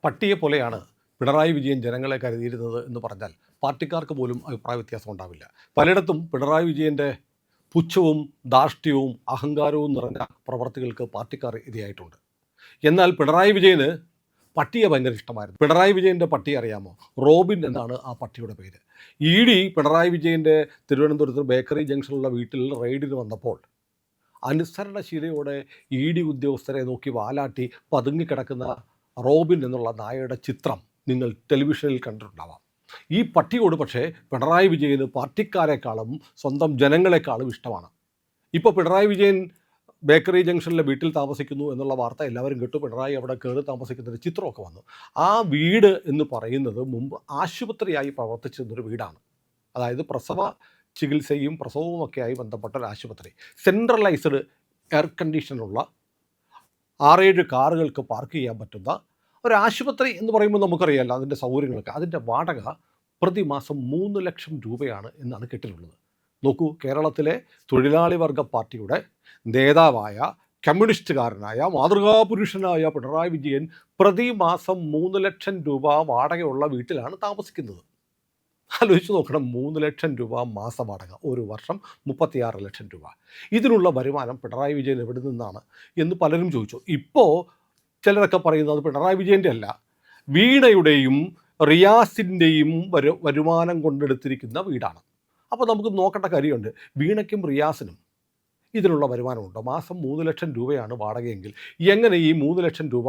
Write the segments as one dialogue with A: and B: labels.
A: പട്ടിയെ പോലെയാണ് പിണറായി വിജയൻ ജനങ്ങളെ കരുതിയിരുന്നത് എന്ന് പറഞ്ഞാൽ പാർട്ടിക്കാർക്ക് പോലും അഭിപ്രായ വ്യത്യാസം ഉണ്ടാവില്ല. പലയിടത്തും പിണറായി വിജയൻ്റെ പുച്ഛവും ധാർഷ്ട്യവും അഹങ്കാരവും നിറഞ്ഞ പ്രവർത്തികൾക്ക് പാർട്ടിക്കാർ ഇരയായിട്ടുണ്ട്. എന്നാൽ പിണറായി വിജയന് പട്ടിയെ ഭയങ്കര ഇഷ്ടമായിരുന്നു. പിണറായി വിജയൻ്റെ പട്ടി അറിയാമോ? റോബിൻ എന്നാണ് ആ പട്ടിയുടെ പേര്. ഇ.ഡി. പിണറായി വിജയൻ്റെ തിരുവനന്തപുരത്ത് ബേക്കറി ജംഗ്ഷനിലുള്ള വീട്ടിൽ റെയ്ഡിന് വന്നപ്പോൾ അനുസരണശീലയോടെ ഇ.ഡി. ഉദ്യോഗസ്ഥരെ നോക്കി വാലാട്ടി പതുങ്ങിക്കിടക്കുന്ന റോബിൻ എന്നുള്ള നായയുടെ ചിത്രം നിങ്ങൾ ടെലിവിഷനിൽ കണ്ടിട്ടുണ്ടാവാം. ഈ പട്ടിയോട് പക്ഷേ പിണറായി വിജയന് പാർട്ടിക്കാരെക്കാളും സ്വന്തം ജനങ്ങളെക്കാളും ഇഷ്ടമാണ്. ഇപ്പോൾ പിണറായി വിജയൻ ബേക്കറി ജംഗ്ഷനിലെ വീട്ടിൽ താമസിക്കുന്നു എന്നുള്ള വാർത്ത എല്ലാവരും കേട്ടു. പിണറായി അവിടെ കയറി താമസിക്കുന്നൊരു ചിത്രമൊക്കെ വന്നു. ആ വീട് എന്ന് പറയുന്നത് മുമ്പ് ആശുപത്രിയായി പ്രവർത്തിച്ചിരുന്നൊരു വീടാണ്. അതായത് പ്രസവ ചികിത്സയും പ്രസവവുമൊക്കെയായി ബന്ധപ്പെട്ട ഒരു ആശുപത്രി. സെൻട്രലൈസ്ഡ് എയർ കണ്ടീഷനുള്ള 6-7 കാറുകൾക്ക് പാർക്ക് ചെയ്യാൻ പറ്റുന്ന ഒരു ആശുപത്രി എന്ന് പറയുമ്പോൾ നമുക്കറിയാമല്ലോ അതിൻ്റെ സൗകര്യങ്ങളൊക്കെ. അതിൻ്റെ വാടക പ്രതിമാസം 3 ലക്ഷം രൂപയാണ് എന്നാണ് കേട്ടിട്ടുള്ളത്. നോക്കൂ, കേരളത്തിലെ തൊഴിലാളി വർഗ പാർട്ടിയുടെ നേതാവായ കമ്മ്യൂണിസ്റ്റുകാരനായ മാതൃകാപുരുഷനായ പിണറായി വിജയൻ പ്രതിമാസം 3 ലക്ഷം രൂപ വാടകയുള്ള വീട്ടിലാണ് താമസിക്കുന്നത്. ആലോചിച്ച് നോക്കണം, 3 ലക്ഷം രൂപ മാസ വാടക, ഒരു വർഷം 36 ലക്ഷം രൂപ. ഇതിനുള്ള വരുമാനം പിണറായി വിജയൻ എവിടെ നിന്നാണ് എന്ന് പലരും ചോദിച്ചു. ഇപ്പോൾ ചിലരൊക്കെ പറയുന്നത് പിണറായി വിജയൻ്റെ അല്ല, വീണയുടെയും റിയാസിൻ്റെയും വരുമാനം കൊണ്ടെടുത്തിരിക്കുന്ന വീടാണ്. അപ്പോൾ നമുക്ക് നോക്കേണ്ട കാര്യമുണ്ട്, വീണയ്ക്കും റിയാസിനും ഇതിനുള്ള വരുമാനമുണ്ടോ? മാസം 3 ലക്ഷം രൂപയാണ് വാടകയെങ്കിൽ എങ്ങനെ ഈ 3 ലക്ഷം രൂപ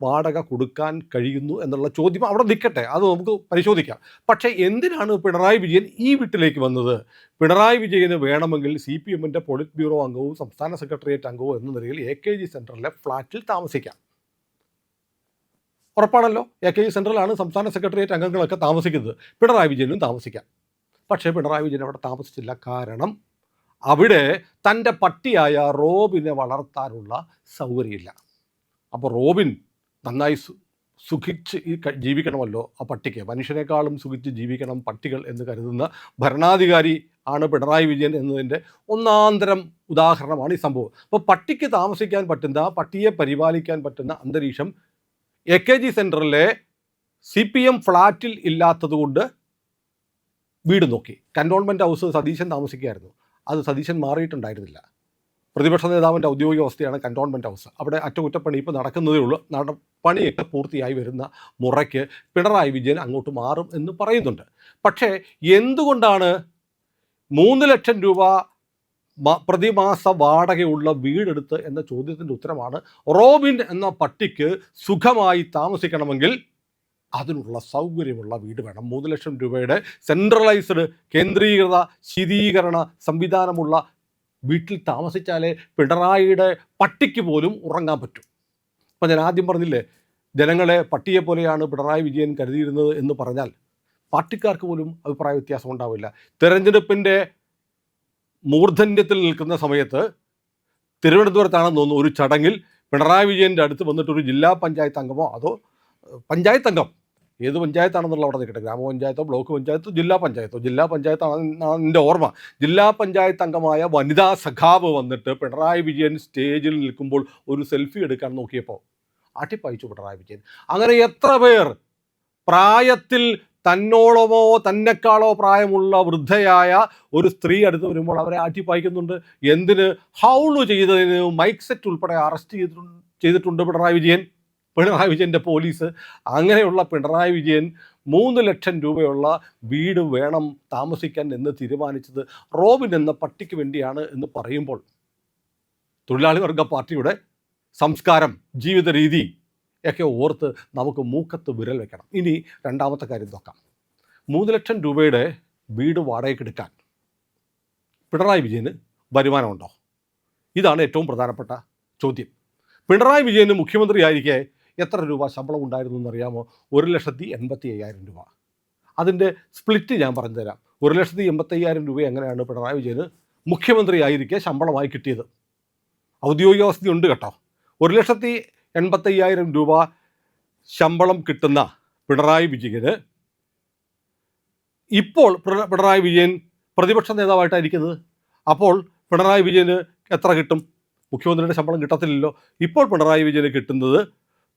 A: വാടക കൊടുക്കാൻ കഴിയുന്നു എന്നുള്ള ചോദ്യം അവിടെ നിൽക്കട്ടെ, അത് നമുക്ക് പരിശോധിക്കാം. പക്ഷേ എന്തിനാണ് പിണറായി വിജയൻ ഈ വീട്ടിലേക്ക് വന്നത്? പിണറായി വിജയന് വേണമെങ്കിൽ CPM-ൻ്റെ പോളിറ്റ് ബ്യൂറോ അംഗവും സംസ്ഥാന സെക്രട്ടേറിയറ്റ് അംഗവും എന്ന നിലയിൽ AKG സെൻറ്ററിലെ ഫ്ലാറ്റിൽ താമസിക്കാം. ഉറപ്പാണല്ലോ, AKG സെൻറ്ററിലാണ് സംസ്ഥാന സെക്രട്ടേറിയറ്റ് അംഗങ്ങളൊക്കെ താമസിക്കുന്നത്. പിണറായി വിജയനും താമസിക്കാം. പക്ഷേ പിണറായി വിജയൻ അവിടെ താമസിച്ചില്ല. കാരണം അവിടെ തൻ്റെ പട്ടിയായ റോബിനെ വളർത്താനുള്ള സൗകര്യമില്ല. അപ്പോൾ റോബിൻ നന്നായി സുഖിച്ച് ജീവിക്കണമല്ലോ ആ പട്ടിക്ക്. മനുഷ്യനേക്കാളും സുഖിച്ച് ജീവിക്കണം പട്ടികൾ എന്ന് കരുതുന്ന ഭരണാധികാരി ആണ് പിണറായി വിജയൻ എന്നതിൻ്റെ ഒന്നാന്തരം ഉദാഹരണമാണ് ഈ സംഭവം. അപ്പോൾ പട്ടിക്ക് താമസിക്കാൻ പറ്റുന്ന, പട്ടിയെ പരിപാലിക്കാൻ പറ്റുന്ന അന്തരീക്ഷം AKG സെൻറ്ററിലെ CPM ഫ്ലാറ്റിൽ ഇല്ലാത്തതുകൊണ്ട് വീട് നോക്കി. കൻ്റോൺമെൻറ്റ് ഹൗസ് സതീശൻ താമസിക്കുകയായിരുന്നു. അത് സതീശൻ മാറിയിട്ടുണ്ടായിരുന്നില്ല. പ്രതിപക്ഷ നേതാവിൻ്റെ ഔദ്യോഗിക വസതിയാണ് കൻ്റോൺമെൻറ്റ് ഹൗസ്. അവിടെ അറ്റകുറ്റപ്പണി ഇപ്പോൾ നടക്കുന്നതേ ഉള്ളൂ. പണിയൊക്കെ പൂർത്തിയായി വരുന്ന മുറയ്ക്ക് പിണറായി വിജയൻ അങ്ങോട്ട് മാറും എന്ന് പറയുന്നുണ്ട്. പക്ഷേ എന്തുകൊണ്ടാണ് 3 ലക്ഷം രൂപ പ്രതിമാസ വാടകയുള്ള വീടെടുത്ത് എന്ന ചോദ്യത്തിൻ്റെ ഉത്തരമാണ്, റോബിൻ എന്ന പട്ടിക്ക് സുഖമായി താമസിക്കണമെങ്കിൽ അതിനുള്ള സൗകര്യമുള്ള വീട് വേണം. 3 ലക്ഷം രൂപയുടെ സെൻട്രലൈസ്ഡ് കേന്ദ്രീകൃത ശീതീകരണ സംവിധാനമുള്ള വീട്ടിൽ താമസിച്ചാലേ പിണറായിയുടെ പട്ടിക്ക് പോലും ഉറങ്ങാൻ പറ്റും. അപ്പോൾ ഞാൻ ആദ്യം പറഞ്ഞില്ലേ, ജനങ്ങളെ പട്ടിയെ പോലെയാണ് പിണറായി വിജയൻ കരുതിയിരുന്നത് എന്ന് പറഞ്ഞാൽ പാർട്ടിക്കാർക്ക് പോലും അഭിപ്രായ വ്യത്യാസം ഉണ്ടാവില്ല. തെരഞ്ഞെടുപ്പിൻ്റെ മൂർധന്യത്തിൽ നിൽക്കുന്ന സമയത്ത് തിരുവനന്തപുരത്താണെന്ന് തോന്നുന്നു ഒരു ചടങ്ങിൽ പിണറായി വിജയൻ്റെ അടുത്ത് വന്നിട്ടൊരു ജില്ലാ പഞ്ചായത്ത് അംഗമോ അതോ പഞ്ചായത്ത് അംഗം, ഏത് പഞ്ചായത്താണെന്നുള്ള അവിടെ നിൽക്കട്ടെ, ഗ്രാമപഞ്ചായത്തോ ബ്ലോക്ക് പഞ്ചായത്തോ ജില്ലാ പഞ്ചായത്താണെന്നാണ് എൻ്റെ ഓർമ്മ, ജില്ലാ പഞ്ചായത്ത് അംഗമായ വനിതാ സഖാവ് വന്നിട്ട് പിണറായി വിജയൻ സ്റ്റേജിൽ നിൽക്കുമ്പോൾ ഒരു സെൽഫി എടുക്കാൻ നോക്കിയപ്പോൾ ആട്ടിപ്പായിച്ചു പിണറായി വിജയൻ. അങ്ങനെ എത്ര പേർ പ്രായത്തിൽ തന്നോളമോ തന്നെക്കാളോ പ്രായമുള്ള വൃദ്ധയായ ഒരു സ്ത്രീ അടുത്ത് വരുമ്പോൾ അവരെ ആട്ടിപ്പായിക്കുന്നുണ്ട്. എന്തിന്? ഹൗളു ചെയ്തതിന് മൈക്ക് സെറ്റ് ഉൾപ്പെടെ അറസ്റ്റ് ചെയ്തിട്ടുണ്ട് പിണറായി വിജയൻ്റെ പോലീസ്. അങ്ങനെയുള്ള പിണറായി വിജയൻ 3 ലക്ഷം രൂപയുള്ള വീട് വേണം താമസിക്കാൻ എന്ന് തീരുമാനിച്ചത് റോബിൻ എന്ന പട്ടിക്ക് വേണ്ടിയാണ് എന്ന് പറയുമ്പോൾ തൊഴിലാളി വർഗ പാർട്ടിയുടെ സംസ്കാരം, ജീവിത രീതി ഒക്കെ ഓർത്ത് നമുക്ക് മൂക്കത്ത് വിരൽ വെക്കണം. ഇനി രണ്ടാമത്തെ കാര്യം നോക്കാം. 3 ലക്ഷം രൂപയുടെ വീട് വാടകയ്ക്കെടുക്കാൻ പിണറായി വിജയന് വരുമാനമുണ്ടോ? ഇതാണ് ഏറ്റവും പ്രധാനപ്പെട്ട ചോദ്യം. പിണറായി വിജയന് മുഖ്യമന്ത്രിയായിരിക്കെ എത്ര രൂപ ശമ്പളം ഉണ്ടായിരുന്നു എന്നറിയാമോ? 1,85,000 രൂപ. അതിൻ്റെ സ്പ്ലിറ്റ് ഞാൻ പറഞ്ഞുതരാം. 1,85,000 രൂപ എങ്ങനെയാണ് പിണറായി വിജയന് മുഖ്യമന്ത്രിയായിരിക്കെ ശമ്പളമായി കിട്ടിയത്? ഔദ്യോഗിക വസതി ഉണ്ട് കേട്ടോ. 1,85,000 രൂപ ശമ്പളം കിട്ടുന്ന പിണറായി വിജയന് ഇപ്പോൾ പിണറായി വിജയൻ പ്രതിപക്ഷ നേതാവായിട്ടായിരിക്കുന്നത്. അപ്പോൾ പിണറായി വിജയന് എത്ര കിട്ടും? മുഖ്യമന്ത്രിയുടെ ശമ്പളം കിട്ടത്തില്ലല്ലോ. ഇപ്പോൾ പിണറായി വിജയന് കിട്ടുന്നത്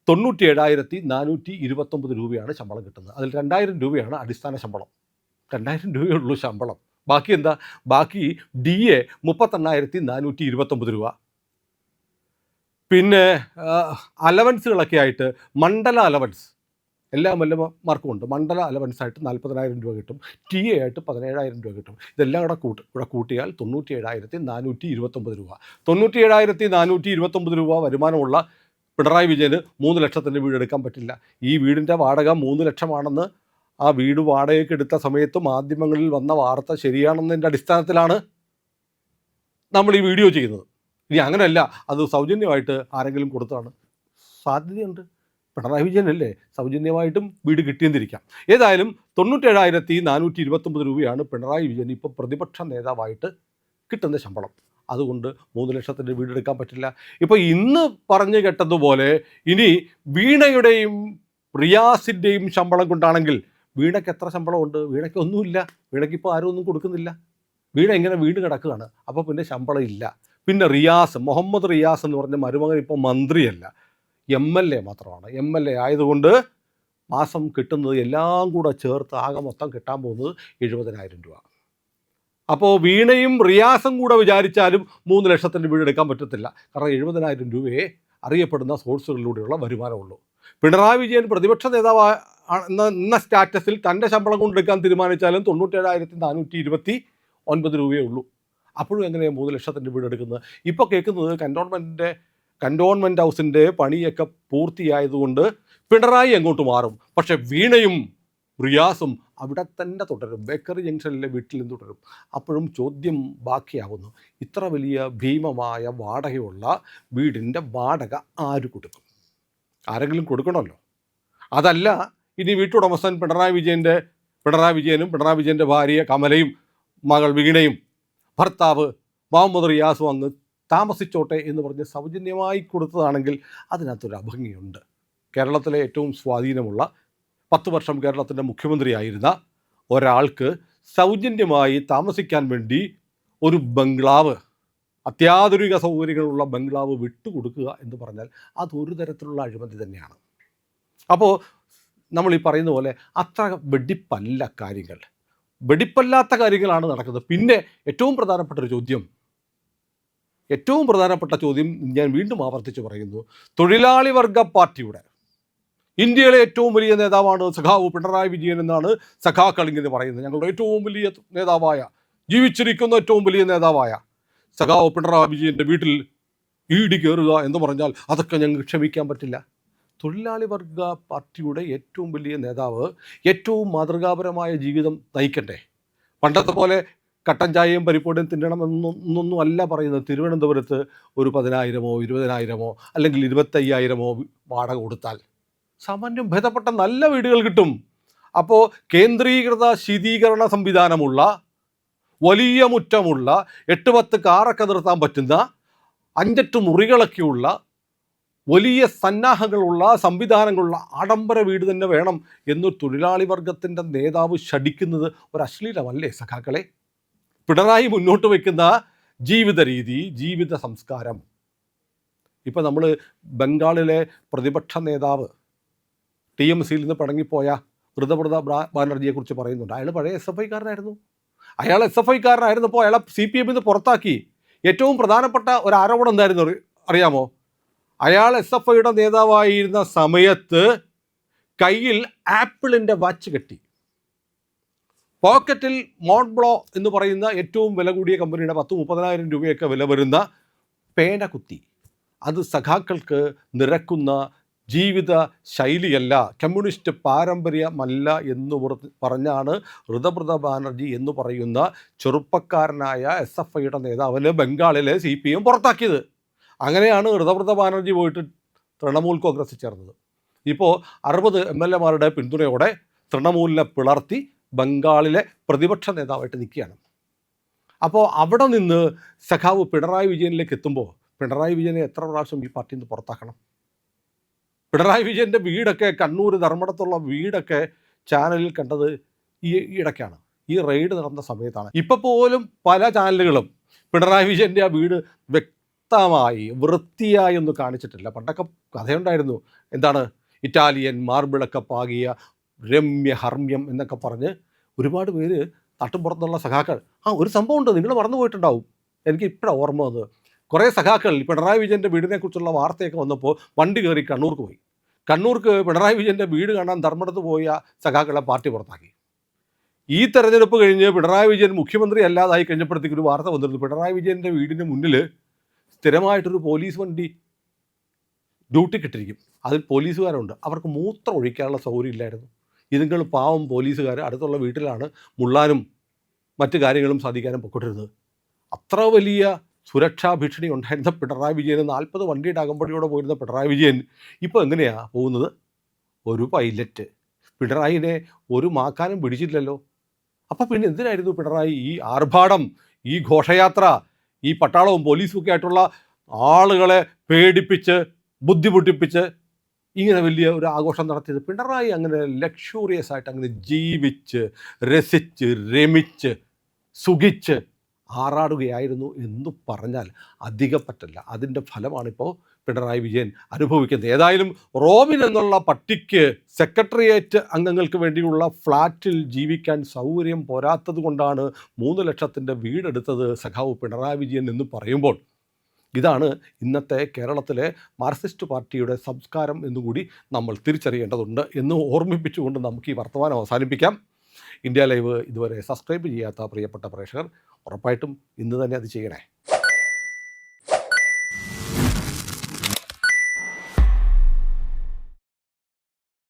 A: 97,429 രൂപയാണ് ശമ്പളം കിട്ടുന്നത്. അതിൽ 2,000 രൂപയാണ് അടിസ്ഥാന ശമ്പളം. 2,000 രൂപയേ ഉള്ളൂ ശമ്പളം. ബാക്കി എന്താ? ബാക്കി DA 38,429 രൂപ. പിന്നെ അലവൻസുകളൊക്കെ ആയിട്ട് മണ്ഡല അലവൻസ് എല്ലാ മാർക്കും ഉണ്ട്. മണ്ഡല അലവൻസായിട്ട് 40,000 രൂപ കിട്ടും. TA ആയിട്ട് 17,000 രൂപ കിട്ടും. ഇതെല്ലാം ഇവിടെ കൂട്ടിയാൽ 97,429 രൂപ. 97,429 രൂപ വരുമാനമുള്ള പിണറായി വിജയന് 3 ലക്ഷത്തിൻ്റെ വീട് എടുക്കാൻ പറ്റില്ല. ഈ വീടിൻ്റെ വാടക 3 ലക്ഷമാണെന്ന് ആ വീട് വാടകയ്ക്ക് എടുത്ത സമയത്ത് മാധ്യമങ്ങളിൽ വന്ന വാർത്ത ശരിയാണെന്നതിൻ്റെ അടിസ്ഥാനത്തിലാണ് നമ്മൾ ഈ വീഡിയോ ചെയ്യുന്നത്. ഇനി അങ്ങനെയല്ല, അത് സൗജന്യമായിട്ട് ആരെങ്കിലും കൊടുത്താണ്, സാധ്യതയുണ്ട്. പിണറായി വിജയനല്ലേ, സൗജന്യമായിട്ടും വീട് കിട്ടിയെന്നിരിക്കാം. ഏതായാലും 97,429 രൂപയാണ് പിണറായി വിജയൻ ഇപ്പോൾ പ്രതിപക്ഷ നേതാവായിട്ട് കിട്ടുന്ന ശമ്പളം. അതുകൊണ്ട് 3 ലക്ഷത്തിൻ്റെ വീടെടുക്കാൻ പറ്റില്ല. ഇപ്പോൾ ഇന്ന് പറഞ്ഞു കേട്ടതുപോലെ ഇനി വീണയുടെയും റിയാസിൻ്റെയും ശമ്പളം കൊണ്ടാണെങ്കിൽ വീണയ്ക്ക് എത്ര ശമ്പളമുണ്ട്? വീണയ്ക്ക് ഒന്നുമില്ല. വീണയ്ക്ക് ഇപ്പോൾ ആരും ഒന്നും കൊടുക്കുന്നില്ല. വീണ ഇങ്ങനെ വീട് കിടക്കുകയാണ്. അപ്പോൾ പിന്നെ ശമ്പളം ഇല്ല. പിന്നെ റിയാസ്, മുഹമ്മദ് റിയാസ് എന്ന് പറഞ്ഞ മരുമകൻ ഇപ്പോൾ മന്ത്രിയല്ല, MLA മാത്രമാണ്. MLA ആയതുകൊണ്ട് മാസം കിട്ടുന്നത് എല്ലാം കൂടെ ചേർത്ത് ആകെ മൊത്തം കിട്ടാൻ പോകുന്നത് 70,000 രൂപ. അപ്പോൾ വീണയും റിയാസും കൂടെ വിചാരിച്ചാലും 3 ലക്ഷത്തിൻ്റെ വീട് എടുക്കാൻ പറ്റത്തില്ല. കാരണം 70,000 രൂപയെ അറിയപ്പെടുന്ന സോഴ്സുകളിലൂടെയുള്ള വരുമാനമുള്ളൂ. പിണറായി വിജയൻ പ്രതിപക്ഷ നേതാവ് എന്ന സ്റ്റാറ്റസിൽ തൻ്റെ ശമ്പളം കൊണ്ടെടുക്കാൻ തീരുമാനിച്ചാലും 97,429 രൂപയേ ഉള്ളൂ. അപ്പോഴും എങ്ങനെയാണ് 3 ലക്ഷത്തിൻ്റെ വീട് എടുക്കുന്നത്? ഇപ്പോൾ കേൾക്കുന്നത് കൻ്റോൺമെൻറ്റ് ഹൗസിൻ്റെ പണിയൊക്കെ പൂർത്തിയായതുകൊണ്ട് പിണറായി എങ്ങോട്ട് മാറും, പക്ഷേ വീണയും റിയാസും അവിടെ തന്നെ തുടരും, ബേക്കറി ജംഗ്ഷനിലെ വീട്ടിൽ നിന്ന് തുടരും. അപ്പോഴും ചോദ്യം ബാക്കിയാവുന്നു, ഇത്ര വലിയ ഭീമമായ വാടകയുള്ള വീടിൻ്റെ വാടക ആര് കൊടുക്കും? ആരെങ്കിലും കൊടുക്കണമല്ലോ. അതല്ല, ഇനി വീട്ടുടമസ്ഥൻ പിണറായി വിജയനും പിണറായി വിജയൻ്റെ ഭാര്യ കമലയും മകൾ വീണയും ഭർത്താവ് മുഹമ്മദ് റിയാസും അങ്ങ് താമസിച്ചോട്ടെ എന്ന് പറഞ്ഞ് സൗജന്യമായി കൊടുത്തതാണെങ്കിൽ അതിനകത്തൊരു അഭംഗിയുണ്ട്. കേരളത്തിലെ ഏറ്റവും സ്വാധീനമുള്ള 10 വർഷം കേരളത്തിൻ്റെ മുഖ്യമന്ത്രിയായിരുന്ന ഒരാൾക്ക് സൗജന്യമായി താമസിക്കാൻ വേണ്ടി ഒരു ബംഗ്ലാവ്, അത്യാധുനിക സൗകര്യങ്ങളുള്ള ബംഗ്ലാവ് വിട്ടുകൊടുക്കുക എന്ന് പറഞ്ഞാൽ അതൊരു തരത്തിലുള്ള അഴിമതി തന്നെയാണ്. അപ്പോൾ നമ്മൾ ഈ പറയുന്ന പോലെ അത്ര വെടിപ്പല്ല കാര്യങ്ങൾ, വെടിപ്പല്ലാത്ത കാര്യങ്ങളാണ് നടക്കുന്നത്. പിന്നെ ഏറ്റവും പ്രധാനപ്പെട്ട ചോദ്യം ഞാൻ വീണ്ടും ആവർത്തിച്ച് പറയുന്നു, തൊഴിലാളി വർഗ പാർട്ടിയുടെ ഇന്ത്യയിലെ ഏറ്റവും വലിയ നേതാവാണ് സഖാവ് പിണറായി വിജയൻ എന്നാണ് സഖാക്കൾ ഇങ്ങനെ പറയുന്നത്. ഞങ്ങളുടെ ഏറ്റവും വലിയ നേതാവായ, ജീവിച്ചിരിക്കുന്ന ഏറ്റവും വലിയ നേതാവായ സഖാവ് പിണറായി വിജയൻ്റെ വീട്ടിൽ ED കയറുക എന്ന് പറഞ്ഞാൽ അതൊക്കെ ഞങ്ങൾക്ക് ക്ഷമിക്കാൻ പറ്റില്ല. തൊഴിലാളി വർഗ പാർട്ടിയുടെ ഏറ്റവും വലിയ നേതാവ് ഏറ്റവും മാതൃകാപരമായ ജീവിതം നയിക്കണ്ടേ? പണ്ടത്തെ പോലെ കട്ടൻ ചായയും പരിപ്പോടിയും തിന്നണമെന്നൊന്നും അല്ല പറയുന്നത്. തിരുവനന്തപുരത്ത് ഒരു 10,000-ഓ 20,000-ഓ അല്ലെങ്കിൽ 25,000-ഓ വാടക കൊടുത്താൽ സാമാന്യം ഭേദപ്പെട്ട നല്ല വീടുകൾ കിട്ടും. അപ്പോൾ കേന്ദ്രീകൃത ശീതീകരണ സംവിധാനമുള്ള, വലിയ മുറ്റമുള്ള, 8-10 കാറൊക്കെ നിർത്താൻ പറ്റുന്ന, 5-8 മുറികളൊക്കെയുള്ള, വലിയ സന്നാഹങ്ങളുള്ള, സംവിധാനങ്ങളുള്ള ആഡംബര വീട് തന്നെ വേണം എന്ന് തൊഴിലാളി വർഗത്തിൻ്റെ നേതാവ് ശഠിക്കുന്നത് ഒരു അശ്ലീലമല്ലേ സഖാക്കളെ? പിണറായി മുന്നോട്ട് വയ്ക്കുന്ന ജീവിത രീതി, ജീവിത സംസ്കാരം. ഇപ്പം നമ്മൾ ബംഗാളിലെ പ്രതിപക്ഷ നേതാവ് TMCയിൽ നിന്ന് പടങ്ങിപ്പോയ ഋതപ്രത ബാനർജിയെക്കുറിച്ച് പറയുന്നുണ്ട്. അയാൾ പഴയ SFIക്കാരനായിരുന്നു. അയാൾ SFIക്കാരനായിരുന്നപ്പോൾ അയാളെ CPM നിന്ന് പുറത്താക്കി. ഏറ്റവും പ്രധാനപ്പെട്ട ഒരു ആരോപണം എന്തായിരുന്നു അറിയാമോ? അയാൾ SFIയുടെ നേതാവായിരുന്ന സമയത്ത് കയ്യിൽ ആപ്പിളിൻ്റെ വാച്ച് കെട്ടി, പോക്കറ്റിൽ മോൺബ്ലോ എന്ന് പറയുന്ന ഏറ്റവും വില കൂടിയ കമ്പനിയുടെ 10-30,000 രൂപയൊക്കെ വില വരുന്ന പേന കുത്തി. അത് സഖാക്കൾക്ക് നിരക്കുന്ന ജീവിത ശൈലിയല്ല, കമ്മ്യൂണിസ്റ്റ് പാരമ്പര്യമല്ല എന്ന് പറഞ്ഞാണ് ഋതപ്രത ബാനർജി എന്ന് പറയുന്ന ചെറുപ്പക്കാരനായ SFIയുടെ നേതാവിന് ബംഗാളിലെ CPM പുറത്താക്കിയത്. അങ്ങനെയാണ് ഋതപ്രത ബാനർജി പോയിട്ട് തൃണമൂൽ കോൺഗ്രസ് ചേർന്നത്. ഇപ്പോൾ 60 MLA-മാരുടെ പിന്തുണയോടെ തൃണമൂലിനെ പിളർത്തി ബംഗാളിലെ പ്രതിപക്ഷ നേതാവായിട്ട് നിൽക്കുകയാണ്. അപ്പോൾ അവിടെ നിന്ന് സഖാവ് പിണറായി വിജയനിലേക്ക് എത്തുമ്പോൾ പിണറായി വിജയനെ എത്ര പ്രാവശ്യം ഈ പാർട്ടിയിൽ നിന്ന് പുറത്താക്കണം? പിണറായി വിജയൻ്റെ വീടൊക്കെ, കണ്ണൂർ ധർമ്മടത്തുള്ള വീടൊക്കെ ചാനലിൽ കണ്ടത് ഈ ഇടയ്ക്കാണ്, ഈ റെയ്ഡ് നടന്ന സമയത്താണ്. ഇപ്പോൾ പോലും പല ചാനലുകളും പിണറായി വിജയൻ്റെ ആ വീട് വ്യക്തമായി വൃത്തിയായി ഒന്നും കാണിച്ചിട്ടില്ല. പണ്ടൊക്കെ കഥയുണ്ടായിരുന്നു, എന്താണ്, ഇറ്റാലിയൻ മാർബിളൊക്കെ പാകിയ രമ്യഹർമ്മ്യം എന്നൊക്കെ പറഞ്ഞ് ഒരുപാട് പേര് തട്ടുപുറത്തുള്ള സഖാക്കൾ. ഒരു സംഭവമുണ്ട്, നിങ്ങൾ മറന്നു പോയിട്ടുണ്ടാവും. എനിക്ക് ഇപ്പോഴാണ് ഓർമ്മ വന്നത്. കുറേ സഖാക്കൾ പിണറായി വിജയൻ്റെ വീടിനെക്കുറിച്ചുള്ള വാർത്തയൊക്കെ വന്നപ്പോൾ വണ്ടി കയറി കണ്ണൂർക്ക് പോയി. കണ്ണൂർക്ക് പിണറായി വിജയൻ്റെ വീട് കാണാൻ ധർമ്മടത്ത് പോയ സഖാക്കളെ പാർട്ടി പുറത്താക്കി. ഈ തെരഞ്ഞെടുപ്പ് കഴിഞ്ഞ് പിണറായി വിജയൻ മുഖ്യമന്ത്രി അല്ലാതായി കഴിഞ്ഞപ്പോഴത്തേക്ക് ഒരു വാർത്ത വന്നിരുന്നു, പിണറായി വിജയൻ്റെ വീടിന് മുന്നിൽ സ്ഥിരമായിട്ടൊരു പോലീസ് വണ്ടി ഡ്യൂട്ടിക്കിട്ടിരിക്കും, അതിൽ പോലീസുകാരുണ്ട്. അവർക്ക് മൂത്രം ഒഴിക്കാനുള്ള സൗകര്യം ഇല്ലായിരുന്നു. ഇതുങ്ങൾ പാവം പോലീസുകാർ അടുത്തുള്ള വീട്ടിലാണ് മുള്ളാനും മറ്റു കാര്യങ്ങളും സാധിക്കാനും പൊക്കൊണ്ടിരുന്നത്. അത്ര വലിയ സുരക്ഷാ ഭീഷണി ഉണ്ടായിരുന്ന പിണറായി വിജയന് 40 വണ്ടിയുടെ അകമ്പടിയോടെ പോയിരുന്ന പിണറായി വിജയൻ ഇപ്പോൾ എങ്ങനെയാണ് പോകുന്നത്? ഒരു പൈലറ്റ്. പിണറായിനെ ഒരു മാക്കാനും പിടിച്ചില്ലല്ലോ. അപ്പം പിന്നെ എന്തിനായിരുന്നു പിണറായി ഈ ആർഭാടം, ഈ ഘോഷയാത്ര, ഈ പട്ടാളവും പോലീസും ഒക്കെ ആയിട്ടുള്ള ആളുകളെ പേടിപ്പിച്ച് ബുദ്ധിമുട്ടിപ്പിച്ച് ഇങ്ങനെ വലിയ ഒരു ആഘോഷം നടത്തിയത്? പിണറായി അങ്ങനെ ലക്ഷൂറിയസ് ആയിട്ട് അങ്ങനെ ജീവിച്ച് രസിച്ച് രമിച്ച് സുഖിച്ച് ആറാടുകയായിരുന്നു എന്ന് പറഞ്ഞാൽ അധികപ്പറ്റല്ല. അതിൻ്റെ ഫലമാണിപ്പോൾ പിണറായി വിജയൻ അനുഭവിക്കുന്നത്. ഏതായാലും റോബിൻ എന്നുള്ള പട്ടിക്ക് സെക്രട്ടേറിയറ്റ് അംഗങ്ങൾക്ക് വേണ്ടിയുള്ള ഫ്ലാറ്റിൽ ജീവിക്കാൻ സൗകര്യം പോരാത്തത് കൊണ്ടാണ് 3 ലക്ഷത്തിൻ്റെ വീടെടുത്തത് സഖാവ് പിണറായി വിജയൻ എന്ന് പറയുമ്പോൾ, ഇതാണ് ഇന്നത്തെ കേരളത്തിലെ മാർക്സിസ്റ്റ് പാർട്ടിയുടെ സംസ്കാരം എന്നുകൂടി നമ്മൾ തിരിച്ചറിയേണ്ടതുണ്ട് എന്ന് ഓർമ്മിപ്പിച്ചുകൊണ്ട് നമുക്ക് ഈ വർത്തമാനം അവസാനിപ്പിക്കാം. ഇന്ത്യ ലൈവ് ഇതുവരെ സബ്സ്ക്രൈബ് ചെയ്യാത്ത പ്രിയപ്പെട്ട പ്രേക്ഷകർ ഉറപ്പായിട്ടും ഇന്ന് തന്നെ അത് ചെയ്യണേ.